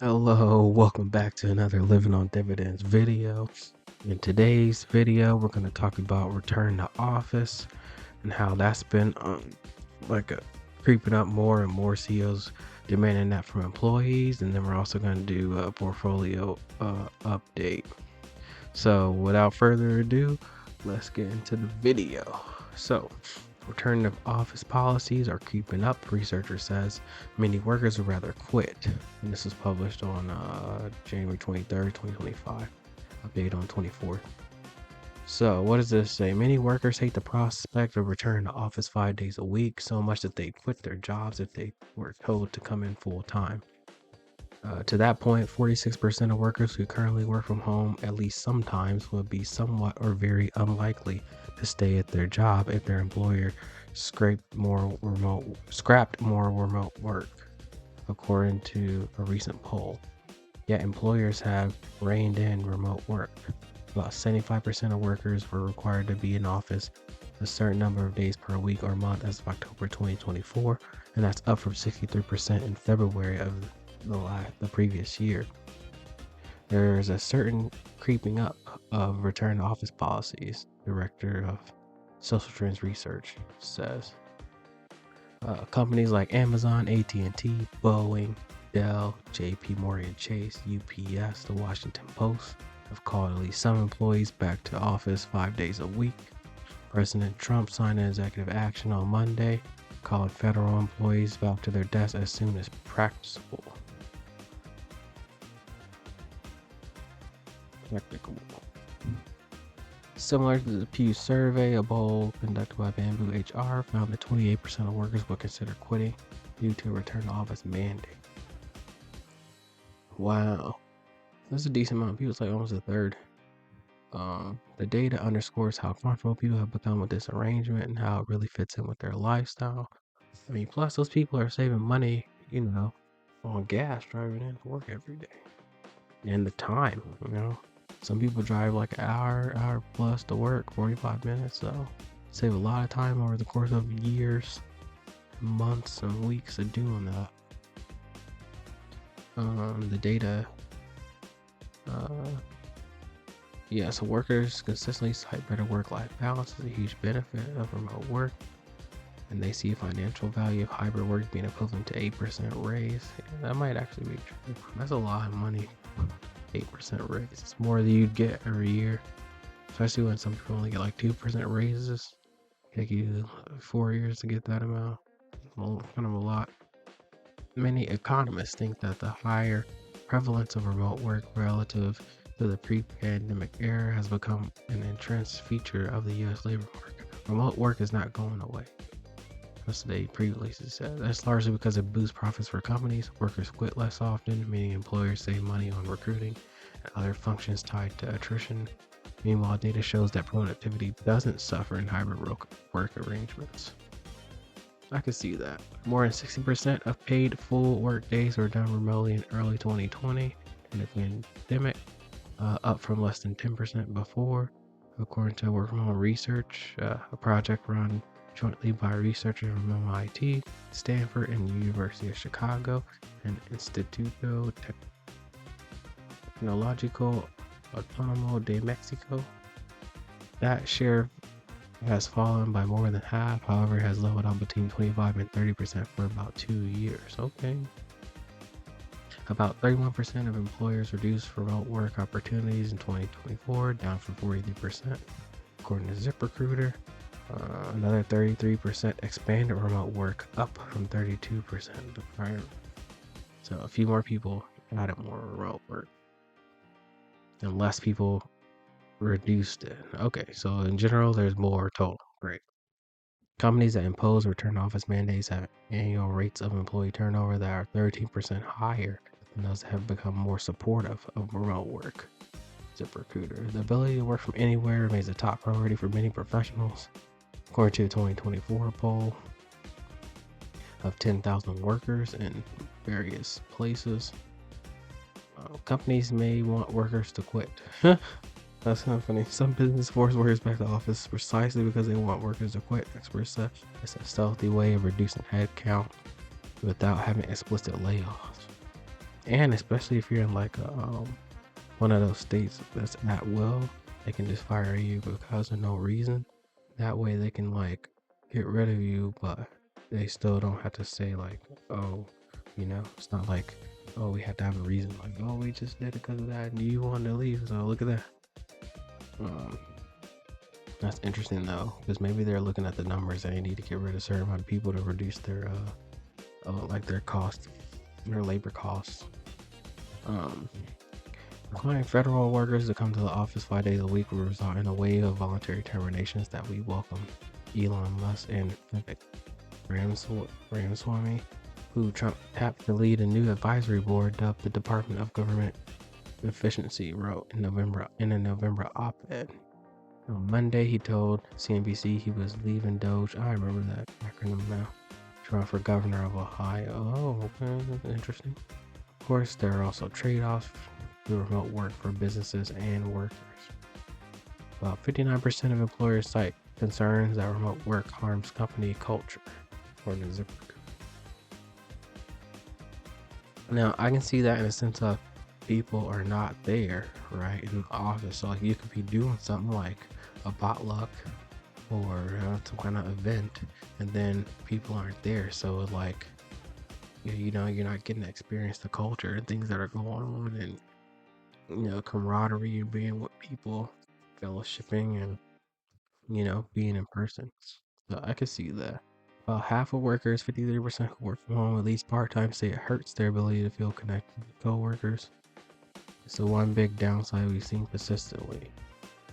Hello, welcome back to another Living on Dividends video. In today's video, we're going to talk about return to office and how that's been creeping up more and more CEOs demanding that from employees. And then we're also going to do a portfolio update. So without further ado, let's get into the video. So return to office policies are creeping up. Researcher says many workers would rather quit. And this was published on January 23rd, 2025. Update on 24th. So what does this say? Many workers hate the prospect of returning to office 5 days a week so much that they quit their jobs if they were told to come in full time. To that point, 46% of workers who currently work from home at least sometimes would be somewhat or very unlikely to stay at their job if their employer scrapped more remote work, according to a recent poll. Yet employers have reined in remote work. About 75% of workers were required to be in office a certain number of days per week or month as of October 2024, and that's up from 63% in February of the previous year. There's a certain creeping up of return to office policies, Director of Social Trends Research says. Companies like Amazon, AT&T, Boeing, Dell, JP Morgan Chase, UPS, the Washington Post have called at least some employees back to office 5 days a week. President Trump signed an executive action on Monday, calling federal employees back to their desks as soon as practicable. Similar to the Pew survey, a poll conducted by Bamboo HR found that 28% of workers would consider quitting due to a return to office mandate. Wow, that's a decent amount of people. It's like almost a third. The data underscores how comfortable people have become with this arrangement and how it really fits in with their lifestyle. I mean, plus those people are saving money, on gas driving in to work every day. And the time, some people drive like an hour plus to work, 45 minutes. So save a lot of time over the course of years, months, and weeks of doing that. The data, so workers consistently cite better work-life balance as a huge benefit of remote work, and they see a financial value of hybrid work being equivalent to 8% raise. Yeah, that might actually be true. That's a lot of money. 8% raise. It's more than you'd get every year, especially when some people only get like 2% raises. Take you 4 years to get that amount. Well, kind of a lot. Many economists think that the higher prevalence of remote work relative to the pre-pandemic era has become an entrenched feature of the U.S. labor market. Remote work is not going away. As they previously said, that's largely because it boosts profits for companies. Workers quit less often, meaning employers save money on recruiting and other functions tied to attrition. Meanwhile, data shows that productivity doesn't suffer in hybrid work arrangements. I could see that. More than 60% of paid full work days were done remotely in early 2020 in the pandemic, up from less than 10% before, according to work from home research, a project run jointly by researchers from MIT, Stanford, and the University of Chicago, and Instituto Tecnológico Autónomo de Mexico. That share has fallen by more than half, however, it has leveled out between 25 and 30% for about 2 years. Okay. About 31% of employers reduced remote work opportunities in 2024, down from 43%, according to ZipRecruiter. Another 33% expanded remote work, up from 32% the prior. So a few more people added more remote work, and less people reduced it. Okay, so in general, there's more total. Great. Companies that impose return to office mandates have annual rates of employee turnover that are 13% higher than those that have become more supportive of remote work. ZipRecruiter. The ability to work from anywhere remains a top priority for many professionals. According to the 2024 poll of 10,000 workers in various places, companies may want workers to quit. That's kind of funny. Some business force workers back to office precisely because they want workers to quit. Experts say it's a stealthy way of reducing headcount without having explicit layoffs. And especially if you're in like one of those states that's at will, they can just fire you because of no reason. That way they can like get rid of you, but they still don't have to say like, oh, it's not like, oh, we had to have a reason. Like, oh, we just did it because of that, and you wanted to leave, so look at that. Um, that's interesting though, because maybe they're looking at the numbers and they need to get rid of a certain amount of people to reduce their like their cost, their labor costs. Um, Requiring federal workers to come to the office 5 days a week will result in a wave of voluntary terminations that we welcome. Elon Musk and Vivek Ramaswamy, who Trump tapped to lead a new advisory board dubbed the Department of Government Efficiency, wrote in a November op-ed. On Monday, he told CNBC he was leaving Doge. I remember that acronym now. To run for governor of Ohio. Oh, okay, that's interesting. Of course, there are also trade-offs to remote work for businesses and workers. About 59% of employers cite concerns that remote work harms company culture, according to ZipRecruiter. Now, I can see that in a sense of people are not there, right, in the office. So, like, you could be doing something like a potluck or some kind of event, and then people aren't there. So, like, you're not getting to experience the culture and things that are going on, and camaraderie and being with people, fellowshipping, and being in person. So I could see that. About half of workers, 53% who work from home at least part-time, say it hurts their ability to feel connected to co-workers. It's the one big downside we've seen consistently.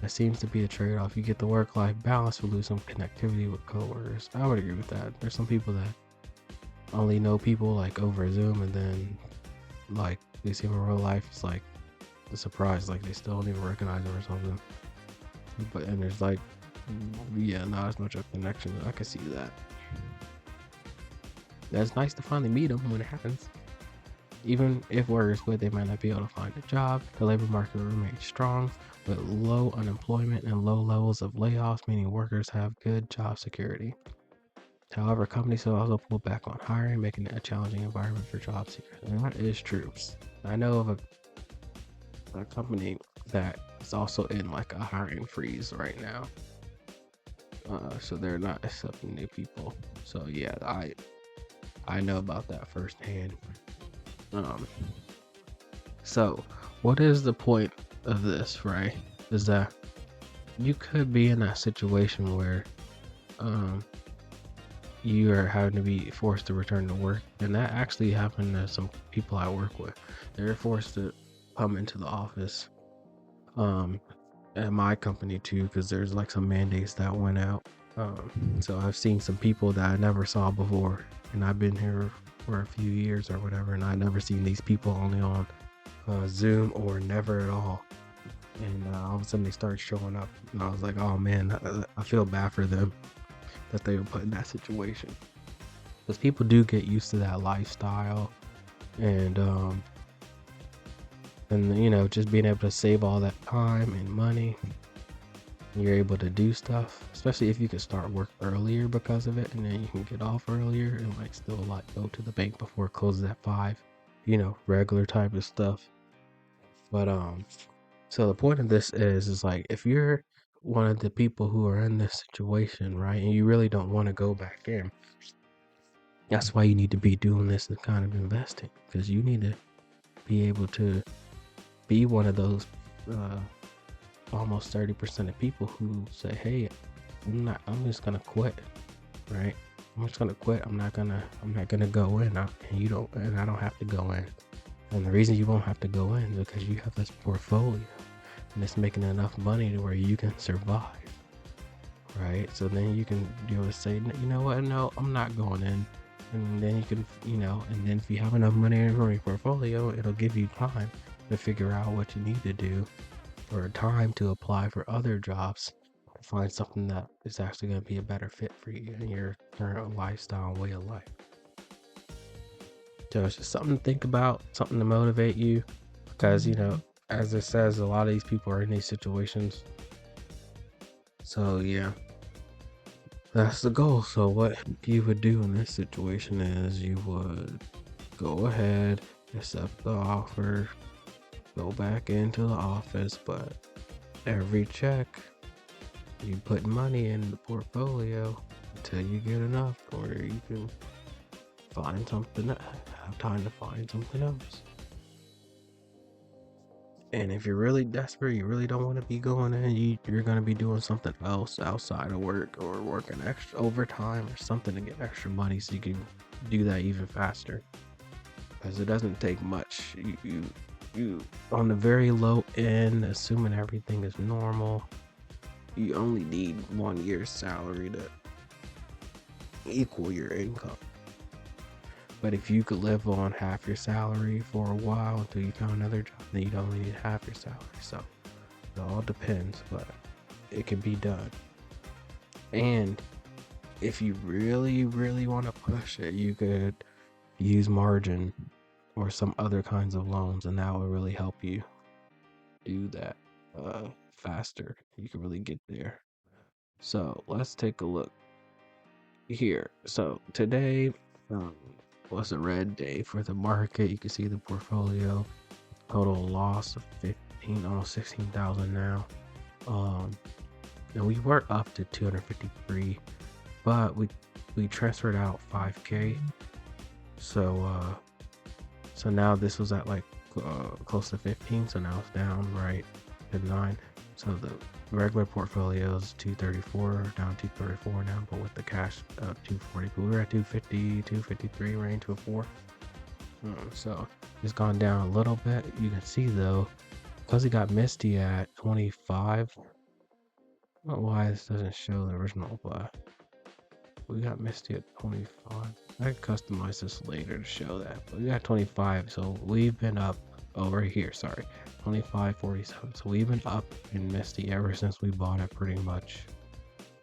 That seems to be a trade-off. You get the work-life balance, but lose some connectivity with co-workers. I would agree with that. There's some people that only know people like over Zoom, and then like they see them in real life, it's like a surprise, like they still don't even recognize them or something. And there's like, not as much of a connection. I can see that. That's nice to finally meet them when it happens. Even if workers quit, they might not be able to find a job. The labor market remains strong, with low unemployment and low levels of layoffs, meaning workers have good job security. However, companies will also pull back on hiring, making it a challenging environment for job seekers. And that is true. I know of a company that is also in like a hiring freeze right now. So they're not accepting new people. So yeah, I know about that firsthand. So what is the point of this, right? Is that you could be in that situation where you are having to be forced to return to work, and that actually happened to some people I work with. They're forced to come into the office at my company too, because there's like some mandates that went out. So I've seen some people that I never saw before, and I've been here for a few years or whatever, and I never seen these people, only on Zoom or never at all. And all of a sudden they started showing up, and I was like, oh man, I feel bad for them that they were put in that situation, because people do get used to that lifestyle, and just being able to save all that time and money. You're able to do stuff, especially if you can start work earlier because of it, and then you can get off earlier and like still like go to the bank before it closes at 5, regular type of stuff. But so the point of this is like, if you're one of the people who are in this situation, right, and you really don't want to go back in, that's why you need to be doing this and kind of investing, because you need to be able to be one of those almost 30% of people who say, hey, I'm just gonna quit, right? I'm just gonna quit. I'm not gonna go in, and I don't have to go in. And the reason you won't have to go in is because you have this portfolio, and it's making enough money to where you can survive, right? So then you can be able to say, you know what, no, I'm not going in. And then you can, and then if you have enough money in your portfolio, it'll give you time to figure out what you need to do, or time to apply for other jobs, to find something that is actually going to be a better fit for you and your current lifestyle and way of life. So it's just something to think about, something to motivate you, because as it says, a lot of these people are in these situations. So yeah, that's the goal. So what you would do in this situation is you would go ahead accept the offer, go back into the office, but every check you put money in the portfolio until you get enough where you can find something, have time to find something else. And if you're really desperate, you really don't want to be going in, you're going to be doing something else outside of work or working extra overtime or something to get extra money so you can do that even faster. Because it doesn't take much. You on the very low end, assuming everything is normal, you only need 1 year's salary to equal your income. But if you could live on half your salary for a while until you found another job, then you'd only need half your salary. So it all depends, but it can be done. And if you really, really want to push it, you could use margin or some other kinds of loans, and that will really help you do that faster. You can really get there. So let's take a look here. So today was a red day for the market. You can see the portfolio total loss of 15, almost 16,000 now. And we were up to 253, but we transferred out 5K. So now this was at like close to 15, so now it's down right to 9. So the regular portfolio is 234, down 234 now, but with the cash 240. But we were at 250, 253 range to a 4. So it's gone down a little bit. You can see though, because it got misty at 25. I don't know why this doesn't show the original, but we got misty at 25. I can customize this later to show that, but we got 25. So we've been up over here. Sorry, 25.47. So we've been up in misty ever since we bought it, pretty much.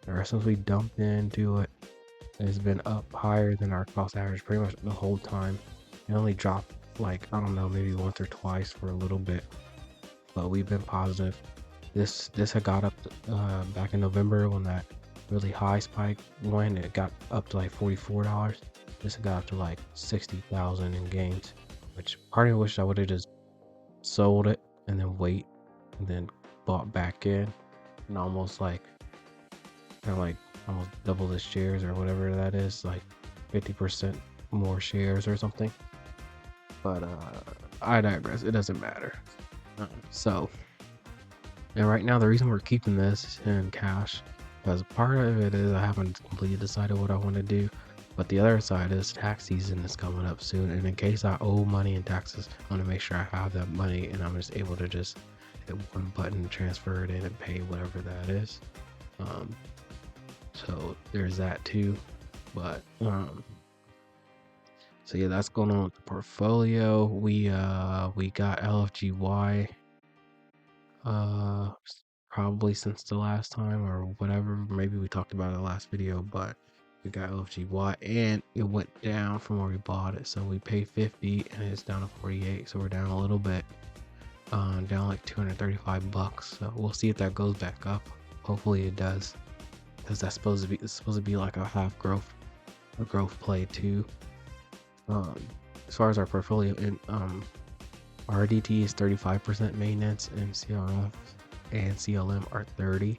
Ever since we dumped into it, it's been up higher than our cost average pretty much the whole time. It only dropped like, I don't know, maybe once or twice for a little bit, but we've been positive. This had got up back in November when that really high spike went. It got up to like $44. This got up to like 60,000 in gains, which part of me wish I would have just sold it and then wait and then bought back in and almost like almost double the shares or whatever that is, like 50% more shares or something. But I digress. It doesn't matter. So, and right now the reason we're keeping this in cash, because part of it is I haven't completely decided what I want to do, but the other side is tax season is coming up soon, and in case I owe money in taxes, I want to make sure I have that money and I'm just able to just hit one button, transfer it in, and pay whatever that is. So there's that too. But so yeah, that's going on with the portfolio. We got LFGY probably since the last time or whatever. Maybe we talked about it in the last video, but we got LFGY and it went down from where we bought it. So we paid 50 and it's down to 48. So we're down a little bit, down like $235. So we'll see if that goes back up. Hopefully it does, because it's supposed to be like a half growth, a growth play too. As far as our portfolio, and RDT is 35% maintenance, and CRF and CLM are 30.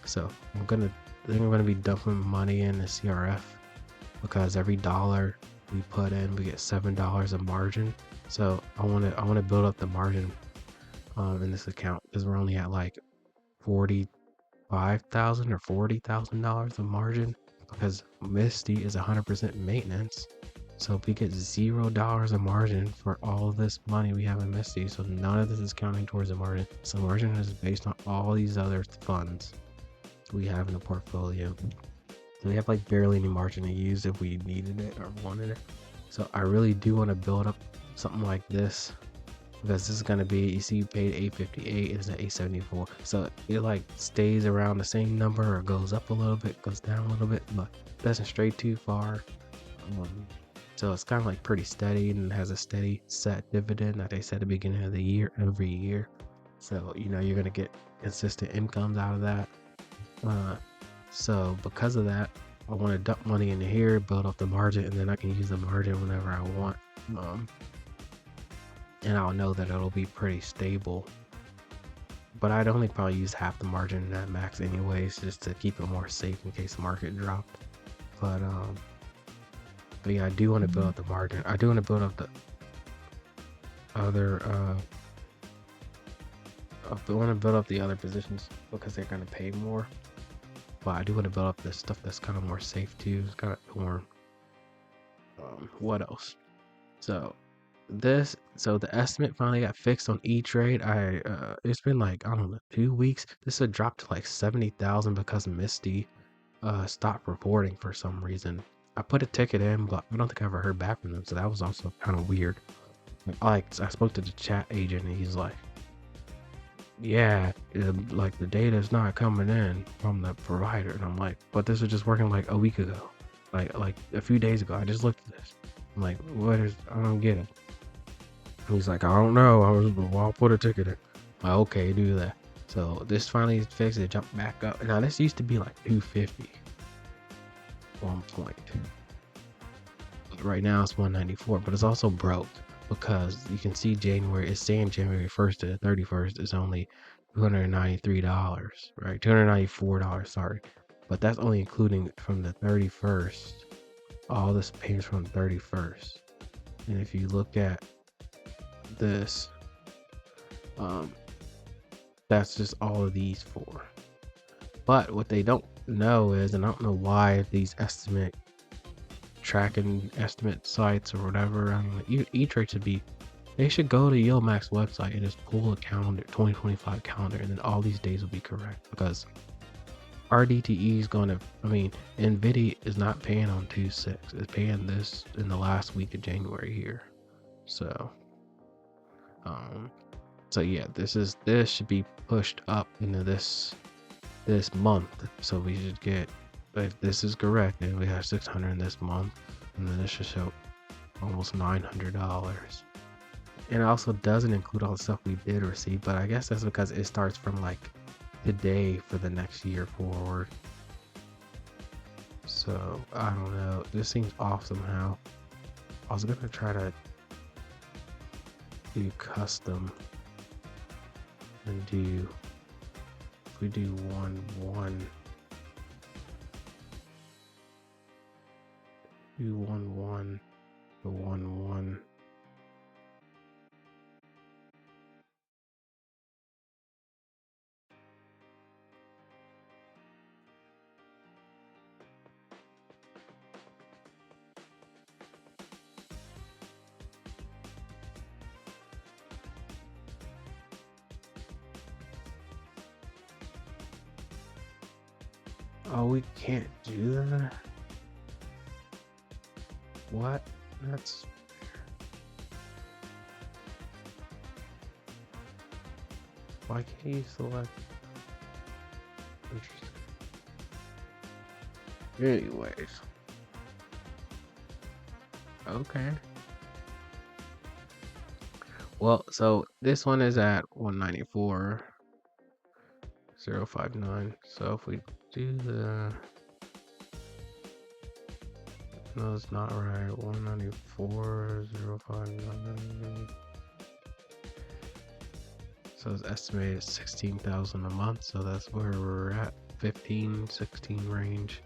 So I think I'm gonna be dumping money in the CRF, because every dollar we put in, we get $7 of margin. So I want to build up the margin in this account, because we're only at like $45,000 or $40,000 of margin, because Misty is 100% maintenance. So if we get $0 of margin for all of this money we have in Misty, so none of this is counting towards the margin. So margin is based on all these other funds we have in the portfolio. So we have like barely any margin to use if we needed it or wanted it. So I really do want to build up something like this, because this is going to be, you see, you paid 858, it's at 874. So it like stays around the same number or goes up a little bit, goes down a little bit, but doesn't stray too far. So it's kind of like pretty steady and has a steady set dividend that they set at the beginning of the year, every year. So, you know, you're going to get consistent incomes out of that. So because of that, I want to dump money into here, build up the margin, and then I can use the margin whenever I want. and I'll know that it'll be pretty stable. But I'd only probably use half the margin in that max anyways, just to keep it more safe in case the market dropped. But yeah, I do want to build up the margin. I do want to build up the other I want to build up the other positions because they're gonna pay more. But I do want to build up this stuff that's kind of more safe too. It's kind of more. What else? So the estimate finally got fixed on E-Trade. It's been like, I don't know, 2 weeks. This had dropped to like 70,000 because Misty stopped reporting for some reason. I put a ticket in, but I don't think I ever heard back from them, so that was also kind of weird. I spoke to the chat agent and he's like, yeah, like the data is not coming in from the provider, and I'm like, but this was just working like a week ago, like a few days ago. I just looked at this. I'm like, what is? I don't get it. He's like, I don't know. I'll put a ticket in. Like, okay, do that. So this finally is fixed. It jumped back up. Now this used to be like 250 1 point. But right now it's 194, but it's also broke because you can see January. It's saying January 1st to 31st is only $293, right? $294, sorry. But that's only including from the 31st. All this payments from the 31st. And if you look at this, that's just all of these four. But what they don't know is, and I don't know why these tracking estimate sites or whatever, I mean, E-Trade should be, they should go to Yieldmax website and just pull a calendar, 2025 calendar, and then all these days will be correct, because RDTE is going to, I mean, NVIDIA is not paying on 2/6. It's paying this in the last week of January here. So yeah, this should be pushed up into this month. So we should get, if this is correct, then we have 600 in this month, and then this should show almost $900. And it also doesn't include all the stuff we did receive, but I guess that's because it starts from like today for the next year forward. So I don't know, this seems off somehow. I was gonna try to do custom and do, if we do 1-1, do 1-1 to 1-1. Oh, we can't do that? What? That's... Why can't you select? Interesting. Anyways. Okay. Well, so this one is at 194.059. So if we do the... No, it's not right. 194.059. So it's estimated 16,000 a month. So that's where we're at, 15, 16 range.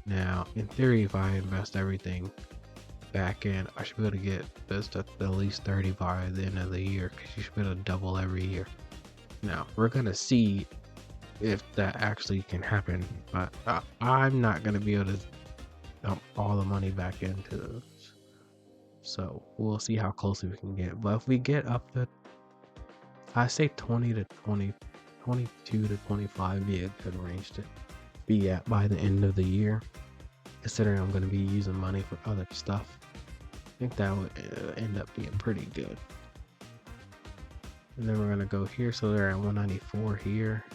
Now, in theory, if I invest everything back in, I should be able to get this to at least 30 by the end of the year, because you should be able to double every year. Now, we're gonna see if that actually can happen, but I'm not gonna be able to dump all the money back into this. So we'll see how close we can get. But if we get up to, I say 20 to 20, 22 to 25 be a good range to be at by the end of the year, considering I'm going to be using money for other stuff. I think that would end up being pretty good. And then we're going to go here, so they're at 194 here,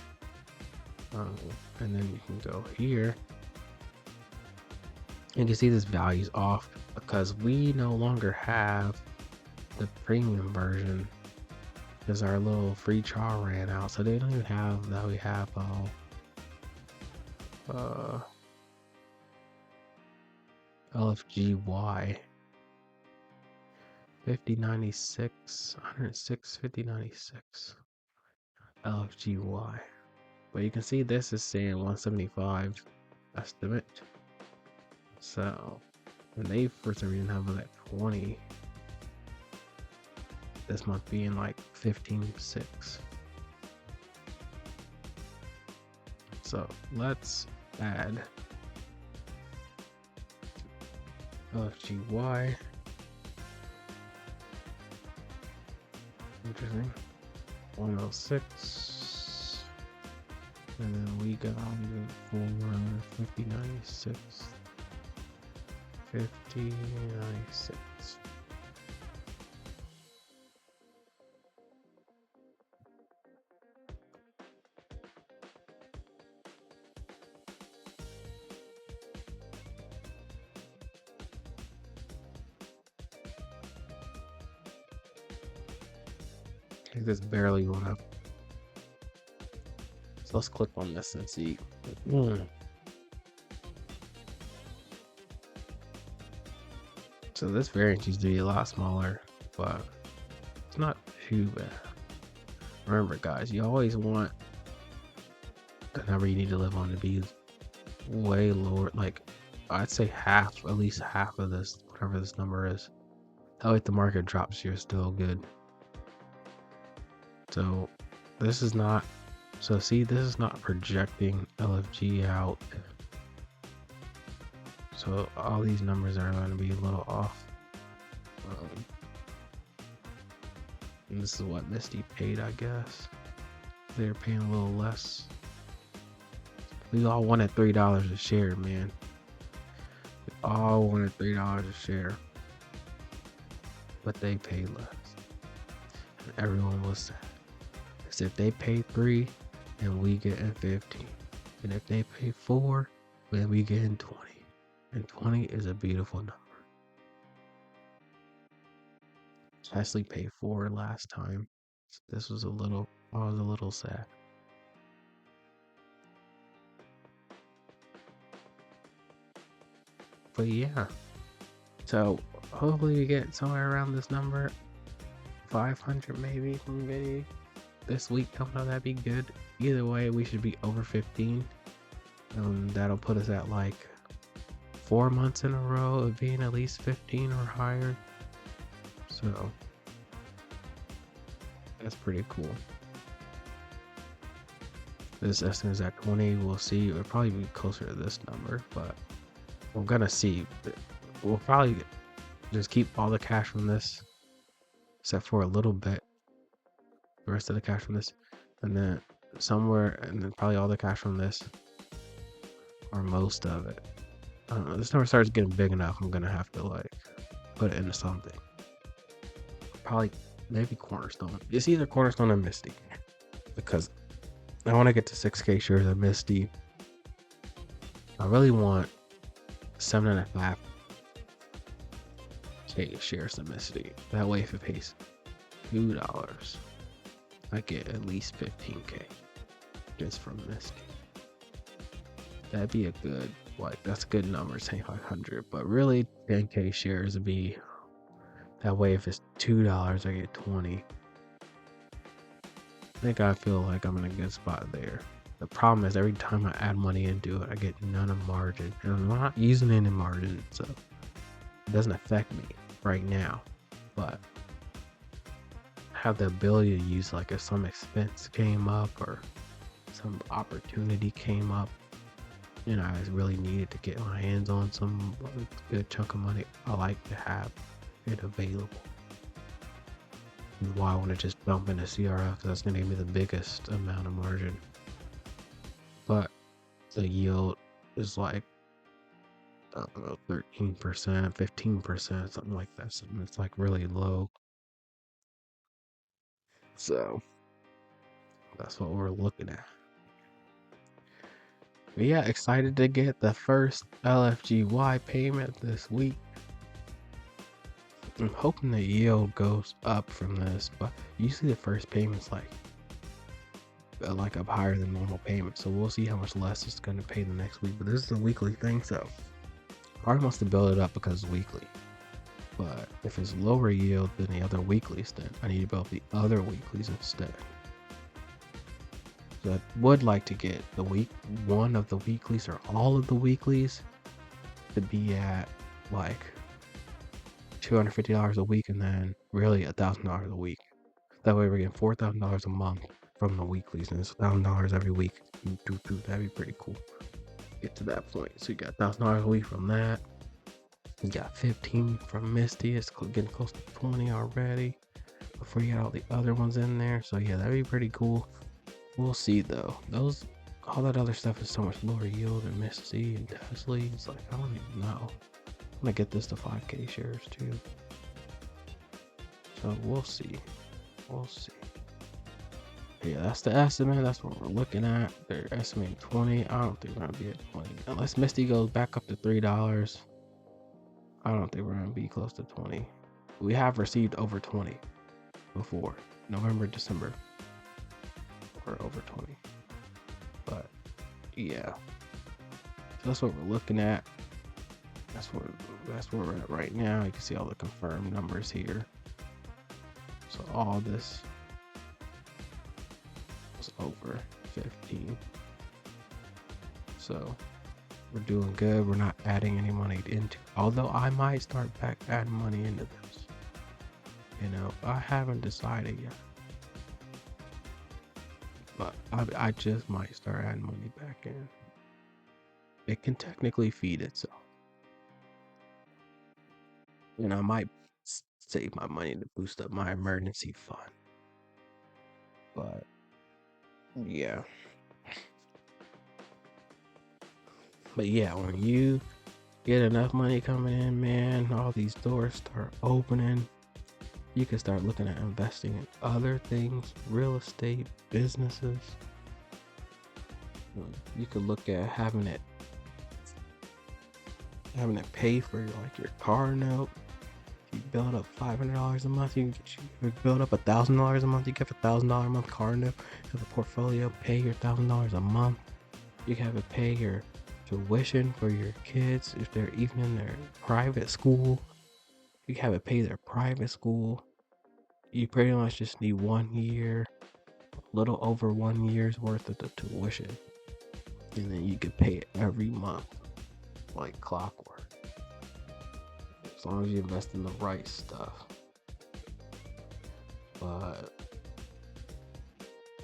and then you can go here. And you can see this value's off because we no longer have the premium version, because our little free trial ran out. So they don't even have that. We have LFGY. 5096, 106, 5096 LFGY. But you can see this is saying 175 estimate. So, and they for some reason have it at 20. This month being like 15.6. So let's add LFGY. Interesting. 106. And then we got for 5096. 5096. I think this barely went up. So let's click on this and see. So this variance used to be a lot smaller, but it's not too bad. Remember, guys, you always want the number you need to live on to be way lower. Like, I'd say half, at least half of this, whatever this number is. That way, if the market drops, you're still good. So this is not. So see, this is not projecting LFG out. So all these numbers are going to be a little off. And this is what Misty paid, I guess. They're paying a little less. We all wanted $3 a share, man. We all wanted $3 a share. But they paid less. And everyone was sad. Because if they pay 3, then we get in 15. And if they pay 4, then we get in 20. And 20 is a beautiful number. Chesley paid 4 last time. So this was I was a little sad. But yeah. So hopefully we get somewhere around this number. 500 maybe from video. This week coming up, that'd be good. Either way, we should be over 15. That'll put us at like 4 months in a row of being at least 15 or higher. So that's pretty cool. This estimate is at 20. We'll see. It'll probably be closer to this number, but we're gonna see. We'll probably just keep all the cash from this, except for a little bit. The rest of the cash from this, and then probably all the cash from this, or most of it. I don't know. This number starts getting big enough. I'm gonna have to like put it into something. Probably maybe Cornerstone. It's either Cornerstone or Misty, because I want to get to 6K shares of Misty. I really want 7.5K shares of Misty. That way, if it pays $2, I get at least 15K just from Misty. That'd be a good, that's a good number, say 500. But really, 10K shares would be that way. If it's $2, I get 20. I think I feel like I'm in a good spot there. The problem is every time I add money into it, I get none of margin, and I'm not using any margin, so it doesn't affect me right now. But I have the ability to use, like, if some expense came up or some opportunity came up, and I really needed to get my hands on some good chunk of money, I like to have it available. Why I want to just dump into CRF, because that's going to give me the biggest amount of margin. But the yield is like, I don't know, 13%, 15%, something like that. Something that's like really low. So that's what we're looking at. But yeah, excited to get the first LFGY payment this week. I'm hoping the yield goes up from this, but usually the first payment's like up higher than normal payment. So we'll see how much less it's going to pay the next week. But this is a weekly thing, so Mark wants to build it up because it's weekly. But if it's lower yield than the other weeklies, then I need to build the other weeklies instead. So I would like to get the week one of the weeklies or all of the weeklies to be at like $250 a week, and then really $1,000 a week. That way we're getting $4,000 a month from the weeklies, and it's $1,000 every week. That'd be pretty cool. Get to that point. So you got $1,000 a week from that. You got 15 from Misty. It's getting close to 20 already before you got all the other ones in there. So yeah, that'd be pretty cool. We'll see though. All that other stuff is so much lower yield and Misty and Tesla. It's like, I don't even know. I'm gonna get this to 5K shares too. So we'll see. We'll see. Yeah, that's the estimate. That's what we're looking at. They're estimating 20. I don't think we're gonna be at 20 unless Misty goes back up to $3. I don't think we're gonna be close to 20. We have received over 20 before. November, December. We're over 20. But yeah. So that's what we're looking at. That's where we're at right now. You can see all the confirmed numbers here. So all this was over 15. So we're doing good. We're not adding any money into, although I might start back adding money into this. You know, I haven't decided yet. But I just might start adding money back in. It can technically feed itself. And I might save my money to boost up my emergency fund. But yeah. But yeah, when you get enough money coming in, man, all these doors start opening. You can start looking at investing in other things, real estate, businesses. You could look at having it pay for like your car note. If you build up $500 a month, you build up $1,000 a month. You get a $1,000 a month car note. Have a portfolio, pay your $1,000 a month. You can have it pay your tuition for your kids if they're even in their private school. You can have it pay their private school. You pretty much just need 1 year, a little over 1 year's worth of the tuition, and then you can pay it every month like clockwork, as long as you invest in the right stuff. But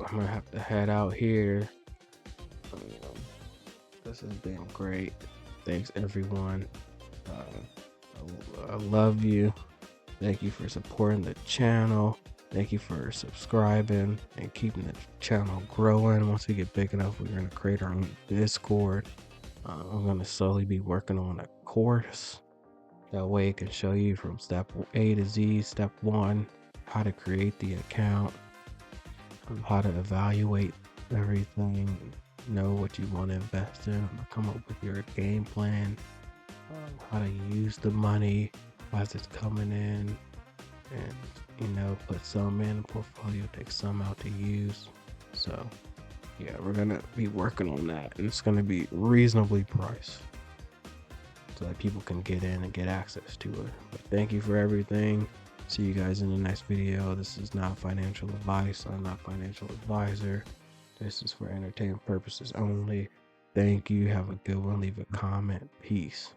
I'm gonna have to head out here. This has been great. Thanks everyone. I love you. Thank you for supporting the channel. Thank you for subscribing and keeping the channel growing. Once we get big enough, we're going to create our own Discord. I'm going to slowly be working on a course. That way it can show you from step A to Z. Step 1, how to create the account, how to evaluate everything, know what you want to invest in, come up with your game plan, how to use the money as it's coming in, and put some in a portfolio, take some out to use. So yeah, we're gonna be working on that, and it's gonna be reasonably priced so that people can get in and get access to it. But thank you for everything. See you guys in the next video. This is not financial advice. I'm not a financial advisor. This is for entertainment purposes only. Thank you. Have a good one. Leave a comment. Peace.